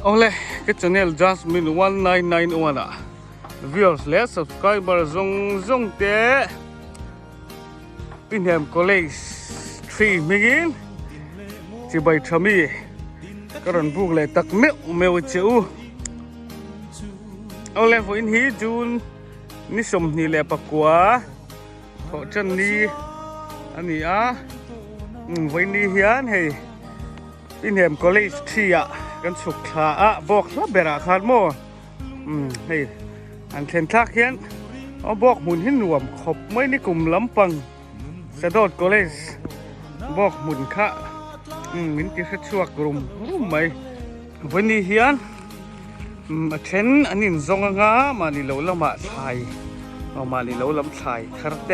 Ole cái channel Jasmine 1991 à viewers le subscriber zong te Pinham College 3 migin chỉ bay chami karon buk le tak meu cheu Ole voin hi jun ni som ni le pakwa tho chan ni ani a voin ni hian hei Pinham College 3 àกันสุขลาอะบอกรับเบราขาดโม่เฮ้ยอันเทนทักเฮียนเอาบอกหมุนให้หน่วมขบไม่ในกลุ่มลำปังสะดดก็เลยบอกหมุนค่ะมินกิจชั่วกลุ่มรู้ไหมวันนี้เฮียนเทนอันนี้ซงงามานี่เราละมาไทยเอามานี่เราลำไทยคาร์เต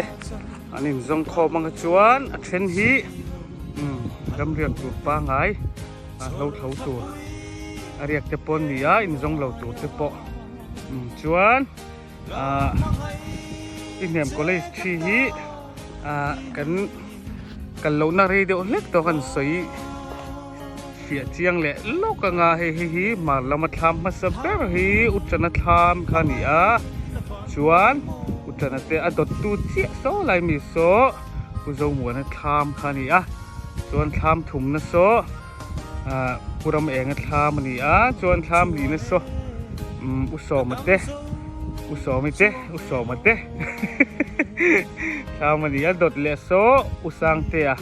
อันนี้ซงคอมังจวนเทนฮีกำเรียงตัวป้าไงเราเท่าตัวเรียกเตปนนี่อินซงเราตัวเตปชวนอินเดียมก็เลยชี้กันเราหน้าเรียดเล็กตัวกันสวยเสียเจียงแหละโลกงาเฮีมาเรามาทำมาสับเบอร์ฮีอุจนาธรรมขานี่ชวนอุจนาเตอดตูเจี๊ยโซไลมีโซกุโจมัวนาธรรมขานี่ชวนทำถุงนะโซผู้รำเองทำมันนี่จวนทำดีนะโซอุศมาเตะอุศไม่เตะอุศมาเตะทำมันนี่ดดเลโซอุสังเตะ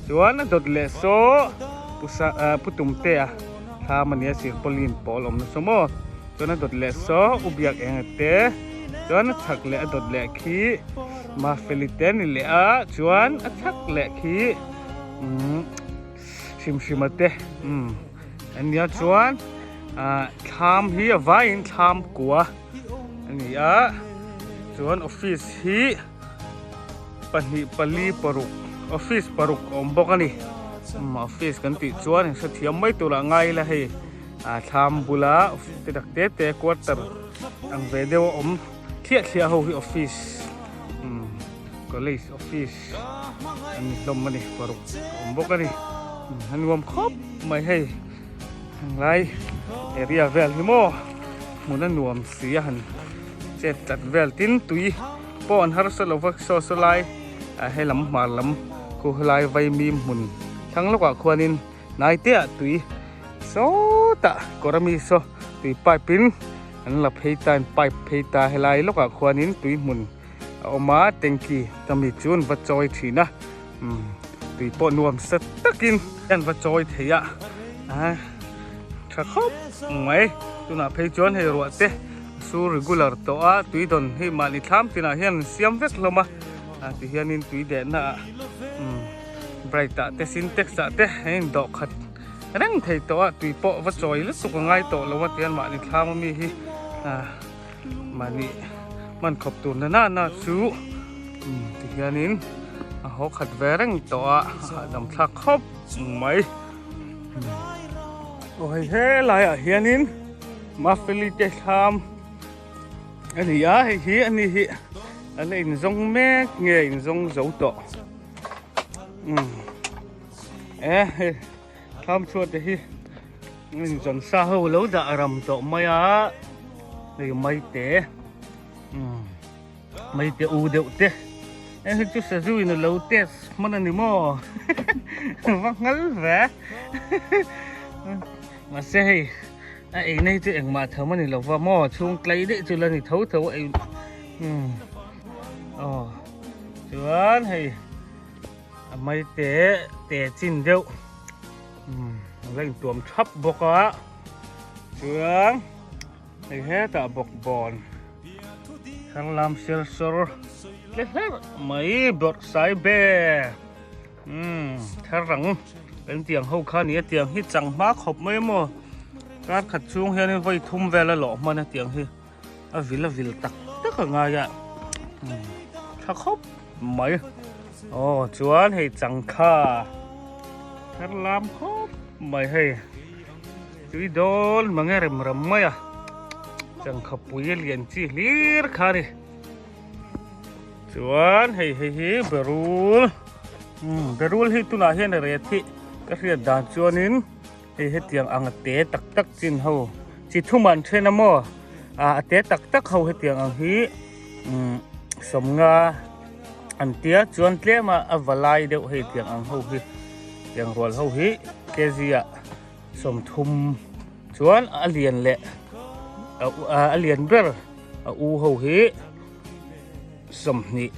จวนดดเลโซผู้ตุ่มเตะทำมันนี่สิปลินปอลอมนะสมอจวนดดเลโซอุบยักเองเตะจวนทักเลดดเลขี้มาเฟลิเตนเลจวนทักเลขี้ชิมเตะอันนี้ชวนทำฮีไว้ทำกัวอันนี้ชวนออฟฟิศฮีปลีปรุกออฟฟิศปรุกอมบอกกันนี่ออฟฟิศกันติดชวนเสถียรไม่ตัวละไงละเฮทำบุละติดดักเตะกวาดตร์อังเวเดียวเทียเขาที่ออฟฟิศก็เลยออฟฟิศอันนี้ลมมันนี่ปรุกอมบอกกันนี่ฮันรวมครบไม่ให้ไรเอเรียเวลฮิโมมุนันรวมเสียหันเจ็ดจัดเวลตินตุยป้อนฮาร์สโลวักโซสไลให้ลำมาลำกูไลไวมีมุนทั้งลูกว่าควรนินนายเตี้ยตุยโซตะกรมีโซตุยไปปินอันหลับให้ตายไปให้ตายให้ไลลูกว่าควรนินตุยมุนเอามาเต็งกีจะมีจูนวัดจอยทีนะตุยป้อนรวมสตักินยันวัดจอยเทียถ้าครบไหมตัวน่ะเพย์จวนให้รัวเตะสู้รีกูลาร์ตัวตุยดอนให้มาลิทามที่น่ะเฮียนเสียมเวกลงมาที่เฮียนินตุยเด่นน่ะไบรท์เตสินเท็กซ์เตะให้ดอกขัดเร่งเทตัวตุยปอวัดจอยลึกสุกง่ายตัวลงมาเตียนมาลิทามมีฮีมานี่มันขบตัวน่าสู้ที่เฮียนินเขาขัดแวงตัวดำทักครบไหมโอ้ยเฮ้ยไรเฮียนินมาฟิลิเตทามอันนี้ฮีอันนี้ฮีอันนี้อินซงแม่เงี้ยอินซงเจ้าตัวทำชัวร์แต่ฮีอินซงซาหูแล้วจะอารมณ์ตัวไม่นี่ไม่เตะไม่เตะอูเดียวเตะจุดสะดุ้ยในเราเตะมันอันนี้มั่วว่างั้นแหวมาเซ่ไอ้นี่ตัวเองมาเท่ามันนี่เราว่าหม้อช่วงไกลได้จุดละนี่เท่าไอ้จวนให้ไม่เตะจินเดียวเล่นตัวมทับบอกจวนไอ้แค่ตาบอกบอลทางลำเซลซอร์เล็กไม่บดสายเบถ้าหลังเป็นเตียงเฮาข้านี้เตียงที่จังมากขบไม่หมดการขัดช่วงเฮียนี่ไว้ทุ่มเวลาหล่อมันเตียงที่วิลตักก็ง่ายถ้าครบไม่จวนให้จังค่าถ้าลำครบไม่ให้จุดโดนมังเงริมรำไม่จังขับปุยเลียนจีลีร์ค่านี่จวนให้เบรูลให้ตุนาเฮียนเรียที่ก็เรียนด่านจวนนิน hết tiếng ăn té tắc tắc chín hậu chỉ thu mặn trên năm mò té tắc tắc hậu hết tiếng ăn hí sầm nga ăn té chuan tle mà avalai đều hết tiếng ăn hậu hí tiếng ruột hậu hí cái gì ạ sầm thum chuan liền lệ liền bер u hậu hí sầm nhị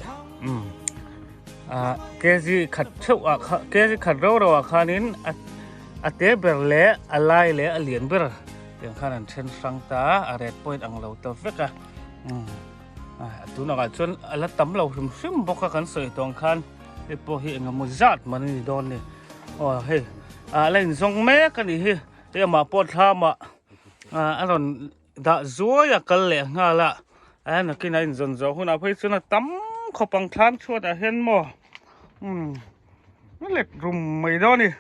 cái gì khát chậu cái gì khát rau rồi khá nín té bер lệ alai lệ liền bер tiếng khá là trên sang ta red point ang lâu tao vết tu nào chuan là tấm lâu sum sum bốc các sợi tông khan cái po hi ngam một zat mà ni don ni hey lên sông mé cái này hi cái mà po tham anh còn đã dúa ya cái lệ nga la anh cái này dần dần hôm nào phải chuan tấm khó bằng tham chua đã hen mò nó lệch rùm mày đó nè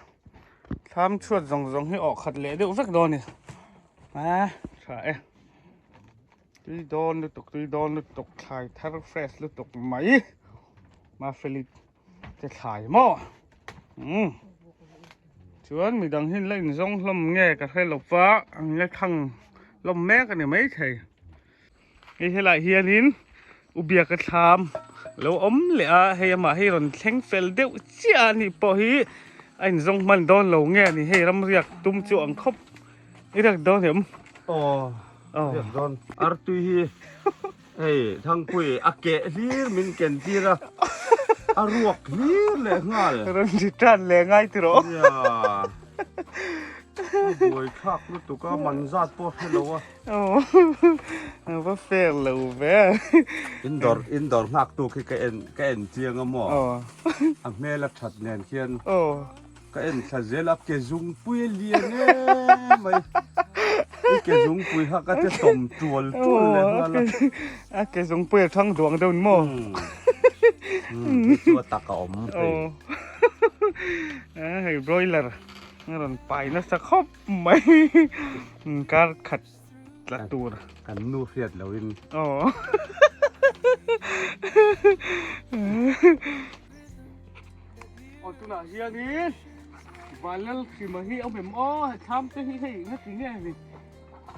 tham chua dòng hi ở khát lệ đều vết đó nè phải tuy đòn lúc tục khai thar fresh lúc tục máy mà phải để khai mò chuan mình đang hin lên rong lom nghe cả hai lộc phá anh lấy thằng lom mé cái này mấy thầy cái lại hiền hin ubia cái tham lâu ấm lệ hay mà hay còn thánh phèn đeo chia ni bỏ hi anh rong mình đòn lâu nghe ni hay làm việc tung chuộng khóc cái đặc đó hiểm Được rồi, Artui hey, thằng quỷ kệ lir mình kén tira, ruột lir lệ ngal. Rồi chỉ tràn lệ ngay từ đó. Buổi khác lúc tụi có mặn giạt po phê lâu Có phê lâu về. Indoor ngạc tụi cái en chiang ở mỏ. Mẹ là thật nền khiên. Cái en thật dễ lắm cái dung bùi liền mày. Cái giống bùi hắc cái tôm chuột lên cái giống bùi thằng ruộng đâu mò chuột tạc ẩm hay broiler nó còn phải nó sẽ khóc mấy cá khát là tuột cần nuôi phiệt lâu in tu nào hiền đi và lần khi mà hi ông em tham tới hi nó tí nghe gì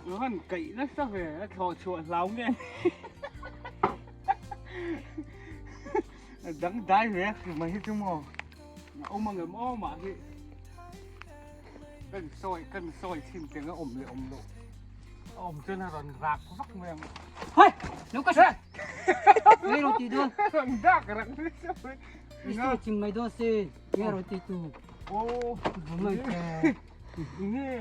nó hẳn cậy nó sao về nó thò chuột láo nghe đắng đái về thì mà hi chung mò ông mà người mò mà hi cần soi xin tiếng nó ổm lộ ổm chân là còn rạc vắt mèo thôi lúc cái gì nghe rồi thì đưa còn đạc cái đi chơi chừng mấy đôi xe nghe rồi thì tụ ô mày nghe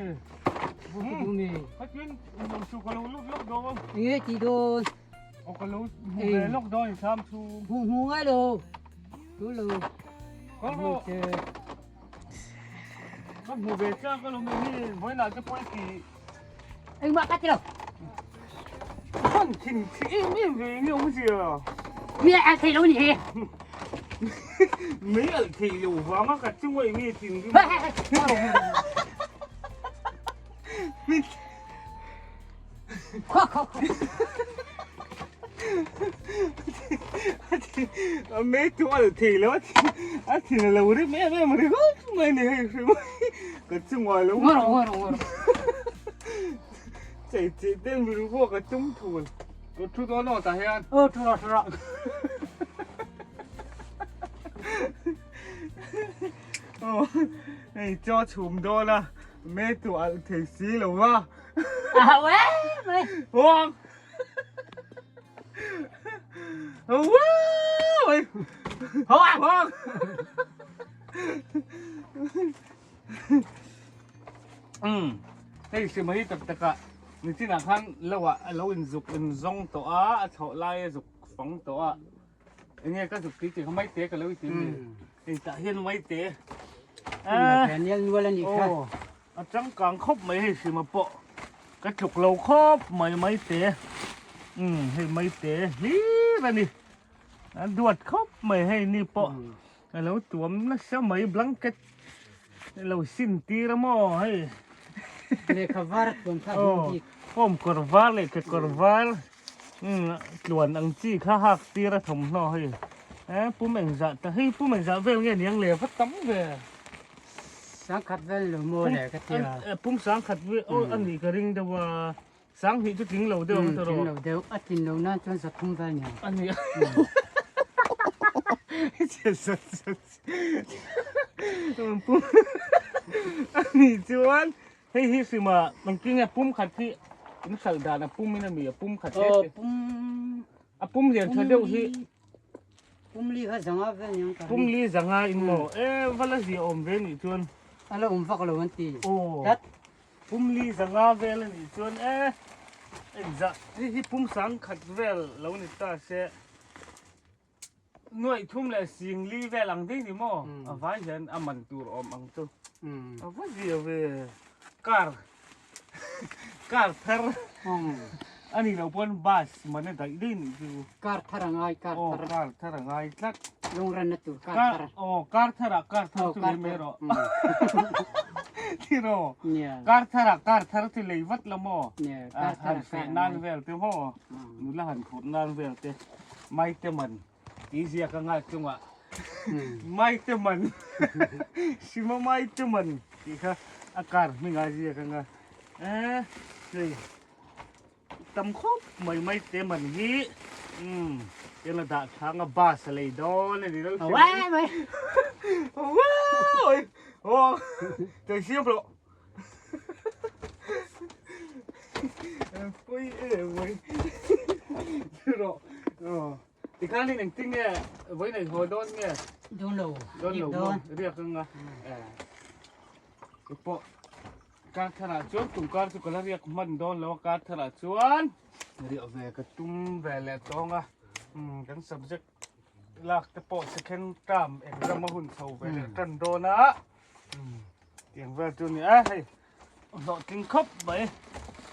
bố cái đồ này phát triển dùng su cái lúc đó không nghe thì đồ cái lúc đó thì tham su hùng ấy đồ cứ lù có mù về cha có lúc mình với nào cho quay thì anh mặc cái gì đâu con thìn mình về như ông gì à mẹ ăn thì đâu nhỉ mấy ở thì đủ vắng á cả chung vậy nghe thì khó mấy chỗ ở thì lắm thì là lâu đấy mẹ mà đi gót mày này hay không cả chung ngoài luôn ngon chạy tên mình vô cả chung thủ có chút đó nó tại hen thôi rồi này cho chùm đó là mẹ tụi ăn thì xí lâu quá quế mày Hoàng wow Hoàng đây là mấy tập cả mình chỉ là khăn lâu in dục in rong tổ thọ lai dục phóng tổ nghe các dục tí chỉ không mấy té cả lâu tí thì tại hiên mấy té cái này luôn là gì khác trắng càng khóc mấy hay gì mà bộ cái trục lâu khóc mấy té hay mấy té hí vậy đi đuột khóc mấy hay ni bộ cái lâu tuấm nó sao mấy blanket lâu xin tí ra mò hay cái cover cũng khác gì hôm cover lại cái cover luồn ăn chi khá hạc tí ra thùng nó hay bố mình dạ ta hay bố mình dạ về nghe niang lề phát tắm về สังขัดเวลโมเลยก็เตีย ปุ่มสังขัดเวอันนี้ก็ริงแต่ว่าสังหิจุดถึงเราเดียวตลอด เดี๋ยวอาทิตย์เรานั่นจนสักทุ่มไปเนี่ย อันนี้เจ็ดสัดปุ่มอันนี้จวนให้ฮิสิมามันกินเนี่ยปุ่มขัดที่มันสั่งด่านะปุ่มไม่น่ามีปุ่มขัดเทส ปุ่ม อ่ะปุ่มเรียนเธอเดียวที่ ปุ่มลีเขาสังเวลยังกัน ปุ่มลีสังหาอินโมวันละสิอมเวนี่จวน อะไรฟักเราวันตี โอ้ปุ่มลีสังหาเวลนี่จวนเอ็นจะที่ปุ่มสังขัดเวลแล้วนี่ตาเสหน่วยทุ่มเลยสิงลีเวลังดีนี่โมอ่ะว่าฉันอ่ะมันตัวอมอังตัวอ่ะว่าเดียวเวการเธออันนี้เราเป็นบัสมันเนี่ยได้ดินอยู่ การทารางไงการ โอ้การเธอไงสัก ลงรันตัวการ การโอ้การเธอที่เลยไม่รอที่รอ เนี่ย การเธอที่เลยวัดละโม เนี่ย หันเสนานเวลเต็มโมนูละหันขุนนานเวลเต็มไม่เต็มมันอีเสียกันง่ายจังวะไม่เต็มมันชิมไม่เต็มมันอีกค่ะอาการไม่ง่ายเสียกันง่ายนี่ตำครบไม่เต็มมันฮียังระดับทางบาสเลยดอเลยนี่เรา ว้ายไป ว้าวโอ้เดี๋ยวเชี่ยวปะปุ้ยเว้ยเชื่อหรอที่ข้างนี้หนึ่งติ้งเนี่ยไว้ในหัวโดนเนี่ย โดนโล โดนหนูเรียกกันไงปะการถนัดชวนตุ่มการสุขภาพเรียกมันโดนแล้วการถนัดชวนเรียกเวกตุ้มเวลตองอ่ะกัน subject หลักแต่ปอ second term เอกจะมาหุ่นเสาเวลกันโดนนะเตียงเวลตัวนี้เฮ้ยเรากินครบไป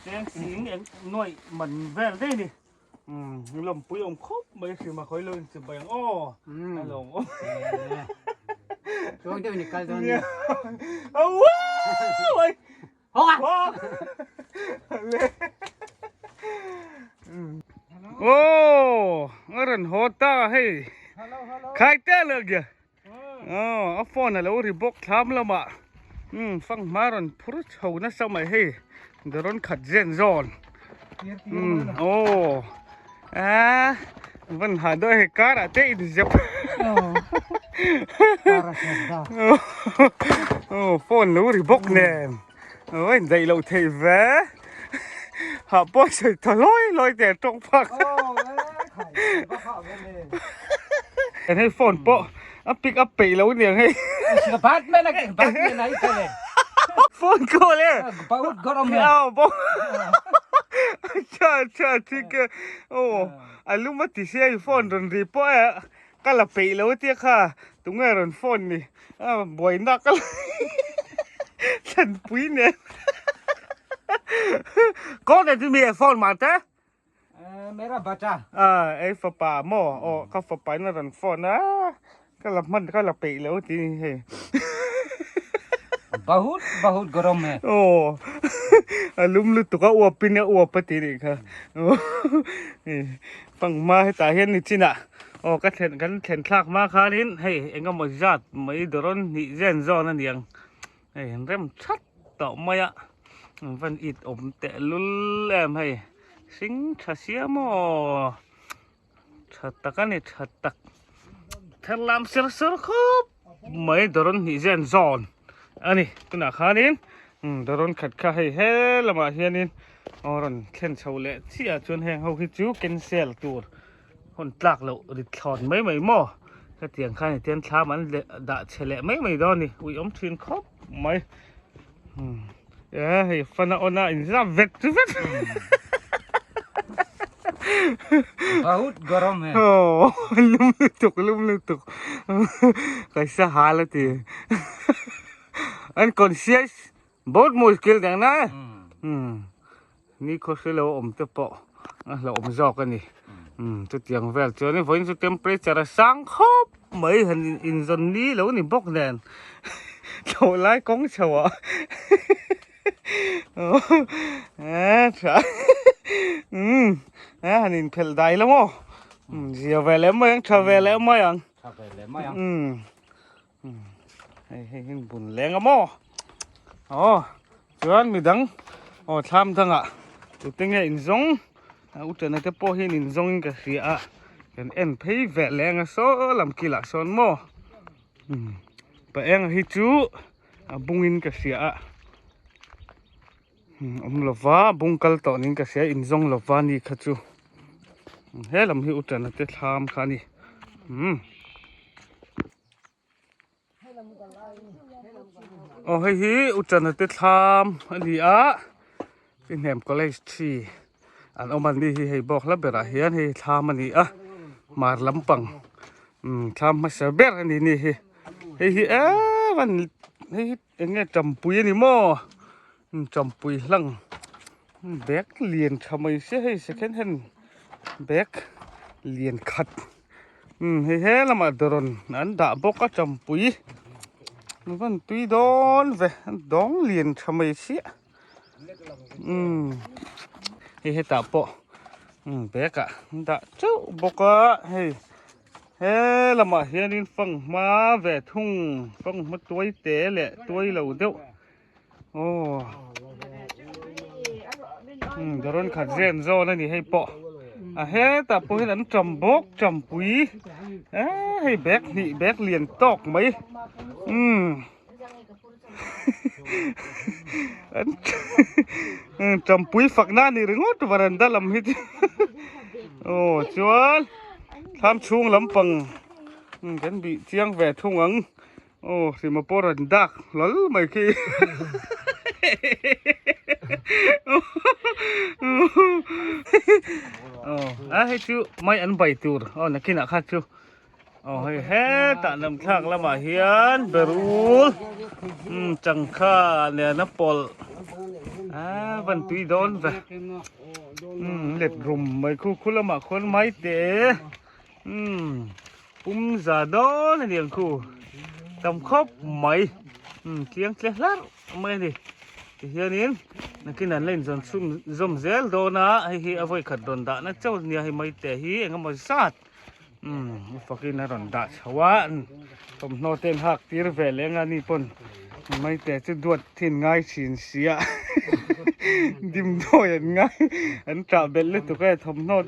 เตียงสิงเองหน่วยมันเวลได้ดิลมปุยอมครบไปคือมาคอยเลยจะไปอ๋อฮัลโหล ช่วงเดียวนี่กันตอนนี้ ว้าวโอ้ย โอ้อรันโหตาให้ใครเต้เลยแกเอาฟอนอะไรรีบอกทำแล้วมาฟังมารันพูดเขานะสมัยให้เดินขัดเจนซอนโอ้วันหาด้วยการ์เตอิดจับโอ้ฟอนแล้วรีบอกเนี่ยโอ้ยใจเราเทวะหาป้อใส่ตะลอยแต่ตรงพักให้ฟอนป้อปิกอัพไปแล้วเนี่ยให้ บัดไม่นักบัดไม่ไหนเลย ฟอนก็เลย บัดก็รำเนี่ย อ้าวป้อใช่ที่ก็โอ้อาลุมาติเสียฟอนโดนรีป้อก็ละไปแล้วเตี้ยค่ะตรงนี้โดนฟอนนี่บ่อยนักก็ฉันปุ้ยเนี่ยก็ได้ที่มีฟอนมาแต่ไม่รับบัตรไอ้ฝาป่าหม้ออ๋อเขาฝาป่านั่นรันฟอนนะก็ละมันก็ละปีแล้วทีนี้เฮ้बहुत गरम है โอ้ลุมลุตุกอวบปีเนี่ยอวบปฏิริค่ะโอ้ฟังมาให้ตาเห็นนี่จิน่ะโอ้ก็เห็นกันเห็นคลากมาค่ะนี่เฮ้เอ็งก็มาจัดไม่โดนนี่เจนจอนั่นเองเฮ้เริ่มชัดต่อมาอะวันอิดอมแต่ลุลแอมให้สิงชัดเสียมอชัดตักนี่ชัดตักเธอลำเสือครับไม่โดนนี่เจนจอนอันนี้ตัวหน้าขานี่โดนขัดขาให้เฮละมาเฮียนี่อ๋อรันเข็นเฉาเละที่อาจวนแหงเขาคิดจูเกนเซลตัวคนตลักเราดิถอนไม่หม้อถ้าเตียงข้างเตียงช้ามันด่าเฉลไม่โดนนี่อุ้ยอมชินครบไม่ฟันเอาหน้าอินซ่าเวทबहुत गरम है โอ้ลุมเลยตุกใครสหาละทีอันคอนเชียสबहुत मुश्किल है नाนี่เขาเสียเราอมตะปอเราอมจอกกันนี่จุดยังเวลเจอนี่ฝนจุดเทมเปอเรเจอร์สังคบไม่เห็นอินซอนนี้แล้วนี่บอกแน่นโฉไล่กงเฉวะใช่อันนี้เพลได้แล้วมั้งเสียเวลแล้วมั้งชาเวลแล้วมั้ง Sao về lấy mấy ông? ให้บุญแรงอะโมอ๋อชวนมีดังอ๋อทำทั้งอ่ะตัวเต็งอินซงอุตส่าห์จะพอเห็นอินซงก็เสียกันเอ็นเพย์แวะแรงอ่ะโซ่ลำกีฬาสอนโมไปเองฮิจูบุงอินก็เสียลาวาบุงกัลต่อนินก็เสียอินซงลาวานี่ขจูเฮ้ลำฮิอุตส่าห์จะทำขานี่โอ้เฮ้ยอุจจาระติดทามอันนี้เป็นแหนมก็เลยที่อันเอามันนี่ให้บอกแล้วเบลาเฮียนให้ทามอันนี้มาลำปังทามมาเสบียอันนี้นี่เฮ้ยมันเฮ้ยเอ็งเนี่ยจำปุยนี่มั้งจำปุยหลังแบกเลียนทำไมเสียให้เสกเห็นแบกเลียนขัดเฮ้ยละมาดรอนอันด่าบอกก็จำปุยมันตุยโดนเวดองเลียนทำไมเสียเฮ้ตาปอเบกะตาเจ้าบอกว่าเฮ้ละมาเฮียนินฟังมาเวทุ่งฟังมาตัวเตะแหละตัวเหล่าเดียวโอ้เดี๋ยวรอนขัดเรนโซนั่นนี่ให้ปอเฮ้ตาปอให้นั้นจำบอกจำปุยให้แบกนี่แบกเลียนตอกไหมจำปุยฝักหน้านี่หรืองดวารันดาลำฮิตโอ้ชวนทำช่วงลำปังกันบีเจียงแหวทุ่งอังโอ้สิมาปอรันดักหลอไม่คีโอ้ให้ชูไม่อันใบตูดอ๋อนักกินอะค่ะชูโอ้เฮ้ตะนำทางละมาเฮียนเบรูลจังค่าเนี่ยนับปอลวันตุยโดนจ้ะเล็ดรุมไม่คู่ละมาคนไม่เตะปุ่มซาโดนเนี่ยคู่ตำครบไม่เคียงเลี้ยแล้วไม่ดิเฮียนี่นักกินนั่นเล่นจนซุ่มเซลโดนะให้เอาไว้ขัดโดนด่านะเจ้าเนี่ยให้ไม่เตะฮีเองก็มาซาดฟักกินน่ารันดาชาวะผมโนเต็นหักตีร์เวลเลงอันนี้ปนไม่แต่จะดวดทิ้งง่ายสินเสียดิมโดยง่ายอันจับเบลเลยตัวแกทำโนด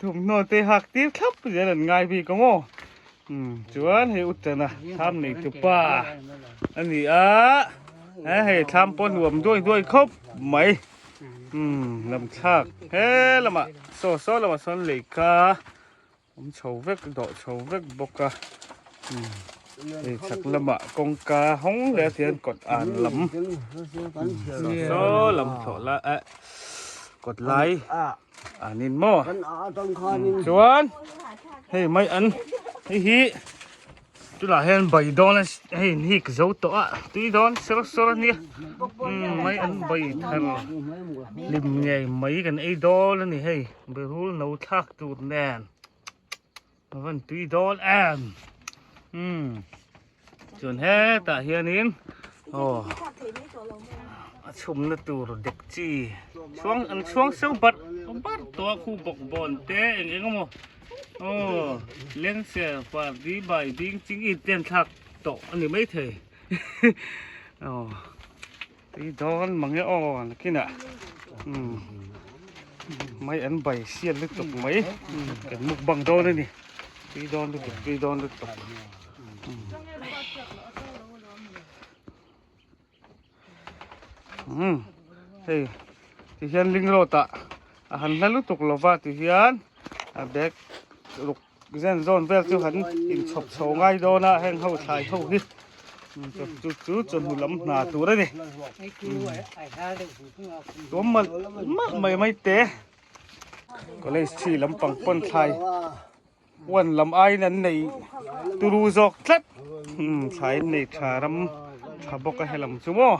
ทำโนดเตหักตีร์ครับจะนั่นง่ายพี่ก็โม่จวนให้อุตนะทำนี่จุป้าอันนี้ให้ทำปนรวมด้วยครบไหมลำชากเฮ้ละมาโซ่ละมาสอนเหล็กผมโชว์เวกดอกโชว์เวกบกสักละมะกงกาห้องแล้วเทียนกดอ่านลำโซ่ลำโฉละกดไลค์นินโม่ชวนให้ไม่อันให้ฮีตุลาเห็นใบดอนให้ฮีกเจ้าตัวตุยดอนสระเนี่ยไม่อันใบทันลิมไงไม่กันไอ้ดอนนี่ให้ไปรู้หนูทักตูดแน่นมันตุยดอนส่วนแห่ตาเฮียนินโอ้ชุ่มในตัวเด็กจีช่วงเซลบัดตัวคู่บกบอลเตะเองก็มั้งโอ้เลี้ยงเสียฝาดีใบดิ้งจริงอีเตียนทักโตอันนี้ไม่เถยโอ้ตีดอนมังเงี้ยอ๋อนักกินอ่ะไม่อันใบเสียนลึกตกไหมกันมุกบังโดนเลยนี่ตีดอนลึกตกเฮ้ยที่เฮียนลิงโรตะหันนั่นลุตกลาวาที่เฮียนเด็กลูกเส้นโซนเวลที่หันอินชอบโชว์ง่ายโดนะแห้งเข้าชายเข้าดิจุดจนหุ่นล้ำหนาตัวได้ดิตัวมันไม่เตะก็เลยชี้ลำปังปนไทยวันลำไอ้นั้นในตูรูจอกทัดใช้ในชารำชาบกให้ลำชั่วโมง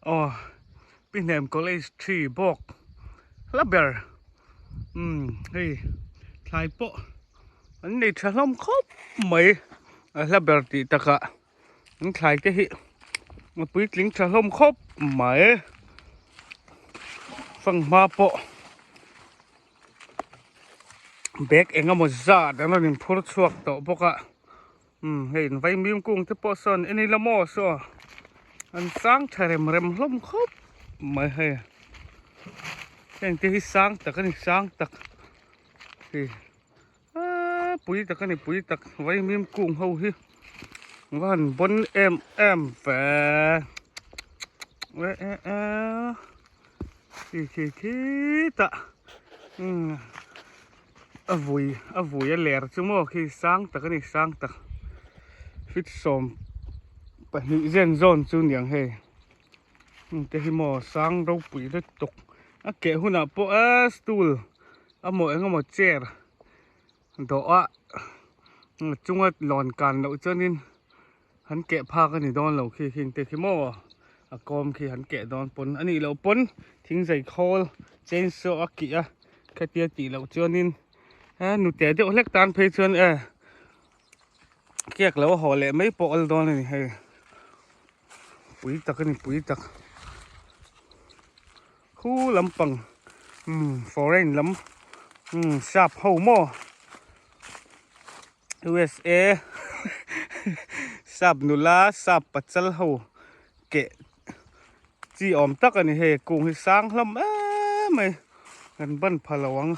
อ๋อพี่แหนมก็เลยชี้บอก ละเบอร์เฮ้ยทายโปอันนี้ฉลองครบไหมละเบอร์ติตะกะนั่นทายจะหิมาปุ้ยกลิ้งฉลองครบไหมฟังมาโปเบกเองก็หมดซาแต่เราหนึ่งพูดชวกต่อพวกอะเห็นไฟมีมกุ้งที่ปอสอนอันนี้ละโมซัวอันสร้างเฉลิมเร็มล้มครบไม่ให้ยังที่สร้างแต่ก็นี่สร้างตักที่ปุ๋ยตักก็นี่ปุ๋ยตักไว้มีมกุ้งเขาที่วันบนแฝขี้ตะอวุยแหลกชั่วโมงขี้สร้างตักก็นี่สร้างตักฟิตสมไปนี่เจนโซนจูเนียงเฮแต่ที่หมอสร้างเราปุ๋ยได้ตกเกะหุ่นโปสตูลหมอเองก็หมอเจอดอกจุงว่าหลอนกันเราเจ้านินหันแกะพากันนี่ดอนเราขี้แต่ที่หมอกอมขี้หันแกะดอนปนอันนี้เราปนทิ้งใส่โคลเจนโซอากิแค่เตียตีเราเจ้านินหนูแต่เดี๋ยวเล็กตานเพชรเกียกแล้วห่อแหละไม่ปอกดอนเลยให้ปุ๋ยตักนี่ปุ๋ยตักคู่ลำปังฟอเรนลำชาบเฮาหม้อ USA ชาบนุลาชาบปัจจัลเฮาเกะจีอมตักอันนี้เฮกุ้งให้สร้างลำไม่กันบั้นพลวัง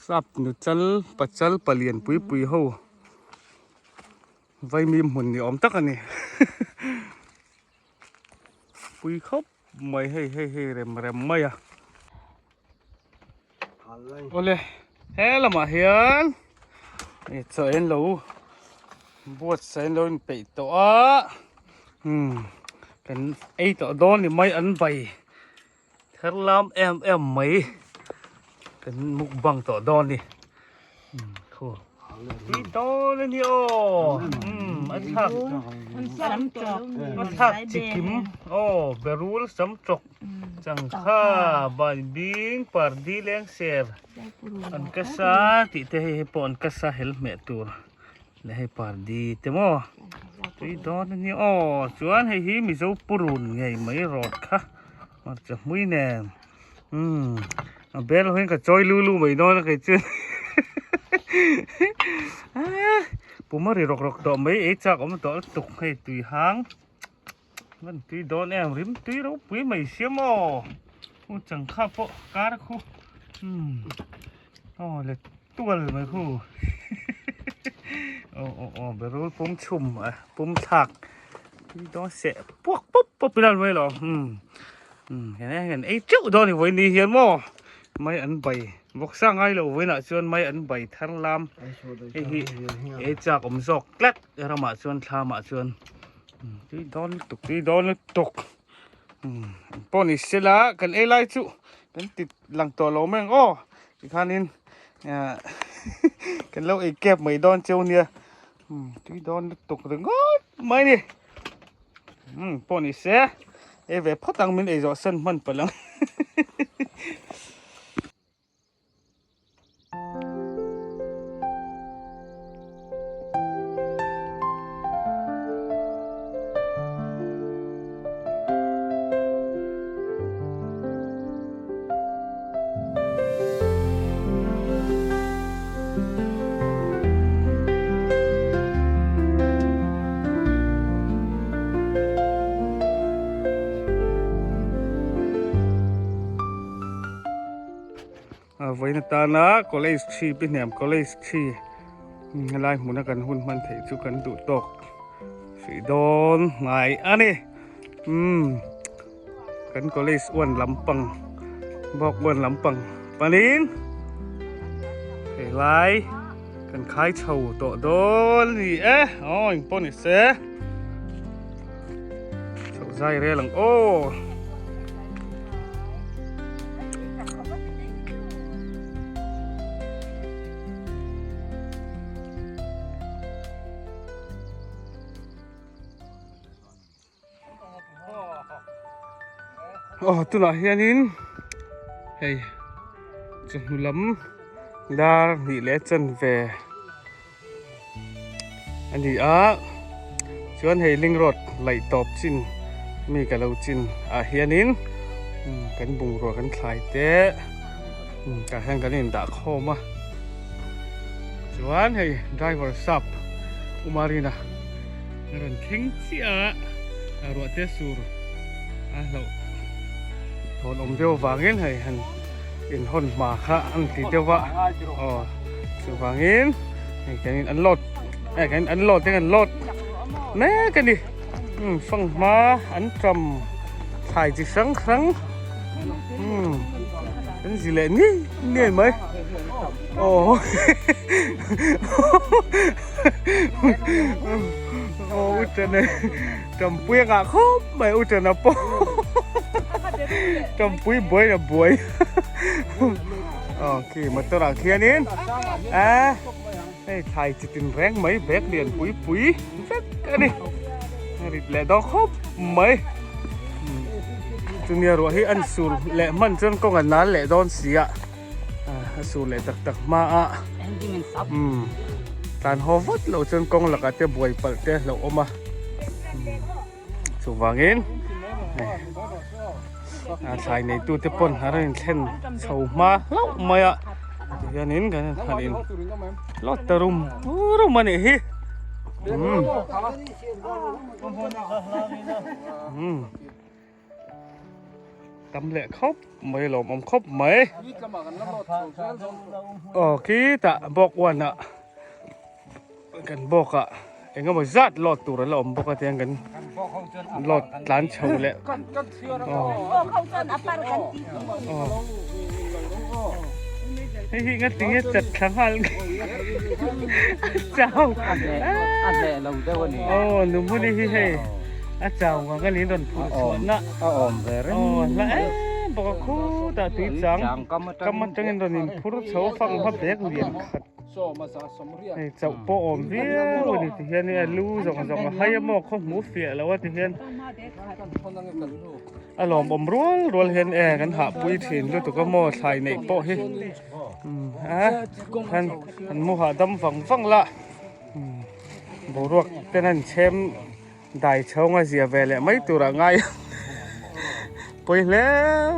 ชาบนุจัลปัจจัลปะเลียนปุยเฮาไว้มีหุ่นนี่อมตักอันนี้ปุยครบไม่ให้เร็มไม่โอเลยเฮ้ละมาเฮียนนี่เสียนเราบวชเสียนเราไปตัวกันไอตัวโดนนี่ไม่อันใบเธอลำไม่กันมุกบังตัวโดนนี่ทั่วที่โตเลยนี่โอ้อันทักอันทักจิกิมโอ้เบรูลสำจกจังข้าบานบิงปาร์ดีเลี้ยงเสียอันกัสซาติเตให้ปอนกัสซาเฮลเมตัวและให้ปาร์ดีเตโมที่โดนนี่โอ้ชวนให้ฮิมิโซปูรุนไงไม่รอดค่ะมาจากมุ้ยแน่เบลเห็นกับจอยลูไม่โดนนะใครเจอผมมาเรียกดอกไม่จากผมต่อตกให้ตุยหางมันตุยโดนริมตุยเราปุยไม่เสียมอจังข้าพอการคู่เลยตัวเลยไหมคู่เบรูผมชุ่มผมถักตุยโดนเสียปุ๊บไปนั่นไว้หรอเห็นไอ้เจ้าโดนนี่ไว้นี่เห็นมั้ไม่อันใบบอกสร้างให้เราไว้น่ะส่วนไม่อันใบทั้งลำไอ้จากอมซอกเล็ดเรามาส่วนทามาส่วนที่โดนตกปนิสละกันไอ้ไรจุกันติดหลังตัวเราแม่งอีกครั้งนึงกันเราไอ้เก็บไม่โดนเจ้าเนี่ยที่โดนตกถึงไม่นี่ปนิสไอ้เว็บพัดตังมินไอ้จอสันมันไปแล้วไว้ในตานะก็เลยชีเป็นแหนมก็เลยชีลายหมุนกันหุ่นมันเถจุกันดูตกสีโดนไงอันนี้กันก็เลยอ้วนลำปังบอกอ้วนลำปังปานินไอ้ลายกันคล้ายเฉาโตโดนนี่อย่างปนนี่เสเฉาใจเรื่องโอ้ oh tu lah hianin hei chunlam dar ni le chan ve ani a chuan hei ling road lai top chin mi ka lo chin a hianin kan bung ro kan thlai te ka hang kan in da khoma chuan hei driver sap umarina ron thing chia ro te sur a lo thon om deu wangin hei han in hon ma kha an ti dewa chu wangin hei kan in unload kan unload te kan load mẹ cái đi phần má anh trầm thải chỉ sáng sáng cái gì lại ní ní mấy ồ ôi trời này trầm bùi ngã khóc mày ôi trời nào po trầm bùi bùi là bùi khi mà tôi là kia nín thầy chỉ tin ráng mấy vét liền bùi bùi vét cái đi lẹ đó khóc mấy chúng ta rồi hi ăn sùn lẹ mặn chân công ăn nán lẹ đón xì ạ sùn lẹ tắc tắc ma ạ tàn hồ vất lẩu chân công là cái buổi bận te lẩu ôm à chủ vangin thầy này tu te pon harin khen sầu ma lẩu mày ạ thì nín cái harin lót tarum rum mày hi tắm lẹ khóc mấy lồng ông khóc mấy kí tạ bọc quan ạ gần bọc ạ anh có một rát lọt tủ đó là ông bọc cái gần lọt lán chầu lẹ hi ngắt tiếng chặt kháng hal chào ăn lẹ lâu đâu nè đúng rồi hi hi chào và cái lý luận phụ chuẩn á về đấy lại bỏ khu ta tí trắng cầm mặt trắng rồi nhìn phụ số phăng hấp bét liền khật này chậu bộ ổn vía rồi thì hiện này lưu dòng hay mà không muốn phệ là thì hiện lòm bầm ruột hiệnกันhạ bụi thìn rồi tụi có mò xài này bộ hi hắn mua hạ đâm phăng lạ bộ ruột tên hắn xem đại châu ngay gì về lại mấy tụi là ngay bơi lẽ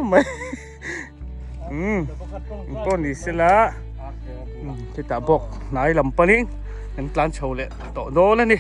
mấy con đi xe lá thì ta bọc nãy làm panin anh plan châu lệ tổ đô lên đi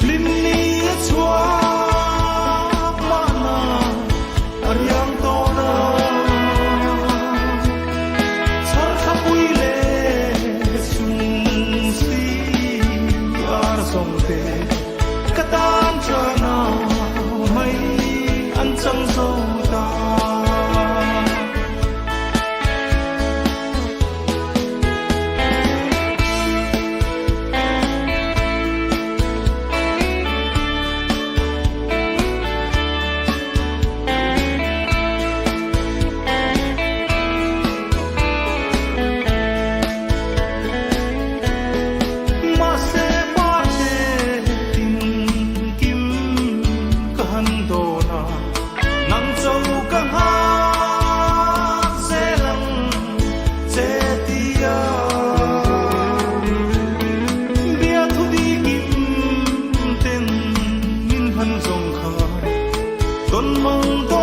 Limni คอยต้นมองต้